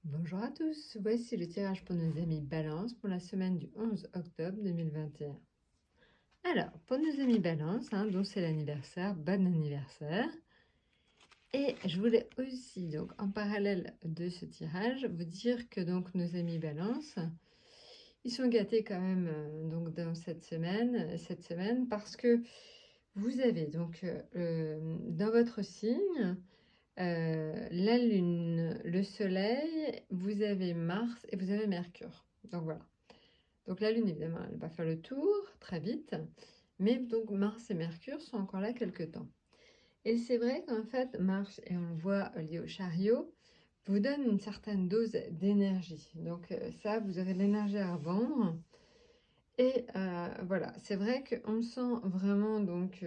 Bonjour à tous, voici le tirage pour nos amis Balance pour la semaine du 11 octobre 2021. Alors, pour nos amis Balance, dont c'est l'anniversaire, bon anniversaire. Et je voulais aussi, donc en parallèle de ce tirage, vous dire que donc nos amis Balance, ils sont gâtés quand même donc dans cette semaine parce que vous avez donc dans votre signe la Lune, le Soleil, vous avez Mars et vous avez Mercure. Donc voilà. Donc la Lune, évidemment, elle va faire le tour très vite. Mais donc Mars et Mercure sont encore là quelque temps. Et c'est vrai qu'en fait, Mars, et on le voit lié au chariot, vous donne une certaine dose d'énergie. Donc ça, vous aurez de l'énergie à vendre. Et voilà, c'est vrai qu'on sent vraiment donc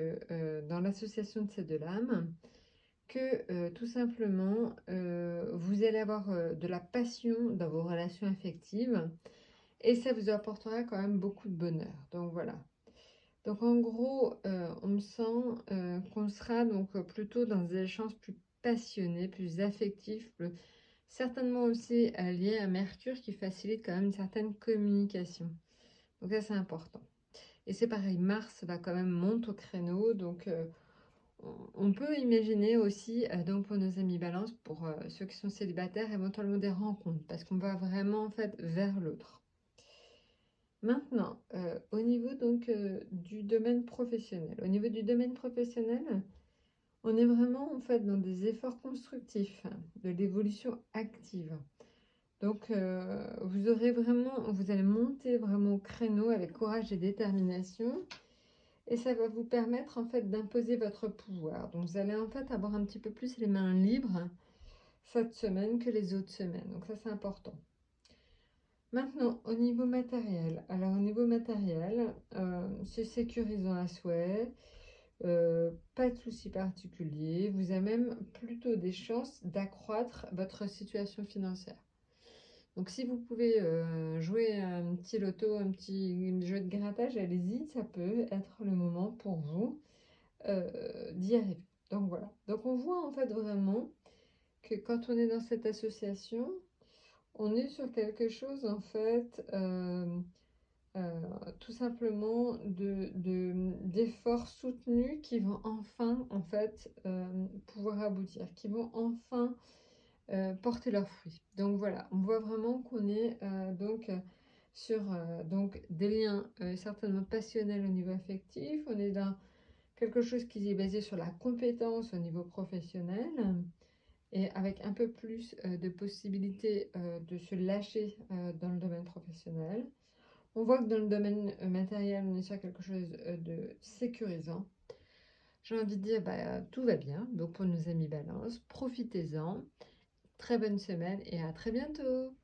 dans l'association de ces deux lames que tout simplement, vous allez avoir de la passion dans vos relations affectives et ça vous apportera quand même beaucoup de bonheur. Donc voilà. Donc en gros, on sent qu'on sera donc plutôt dans des échanges plus passionnés, plus affectifs, certainement aussi liés à Mercure qui facilite quand même une certaine communication. Donc ça, c'est important. Et c'est pareil, Mars va quand même monter au créneau, donc on peut imaginer aussi, donc pour nos amis Balance, pour ceux qui sont célibataires, éventuellement des rencontres, parce qu'on va vraiment en fait vers l'autre. Maintenant, au niveau donc du domaine professionnel. Au niveau du domaine professionnel, on est vraiment en fait dans des efforts constructifs, de l'évolution active. Donc, vous allez monter vraiment au créneau avec courage et détermination. Et ça va vous permettre en fait d'imposer votre pouvoir. Donc vous allez en fait avoir un petit peu plus les mains libres cette semaine que les autres semaines. Donc ça c'est important. Maintenant au niveau matériel. Alors au niveau matériel, c'est sécurisant à souhait. Pas de soucis particuliers. Vous avez même plutôt des chances d'accroître votre situation financière. Donc si vous pouvez jouer un petit loto, un petit jeu de grattage, allez-y, ça peut être le moment pour vous d'y arriver. Donc voilà. Donc on voit en fait vraiment que quand on est dans cette association, on est sur quelque chose en fait tout simplement d'efforts soutenus qui vont enfin en fait pouvoir aboutir, qui vont enfin porter leurs fruits. Donc voilà, on voit vraiment qu'on est donc sur donc des liens certainement passionnels au niveau affectif. On est dans quelque chose qui est basé sur la compétence au niveau professionnel et avec un peu plus de possibilités de se lâcher dans le domaine professionnel. On voit que dans le domaine matériel, on est sur quelque chose de sécurisant. J'ai envie de dire, tout va bien. Donc pour nos amis Balance, profitez-en. Très bonne semaine et à très bientôt.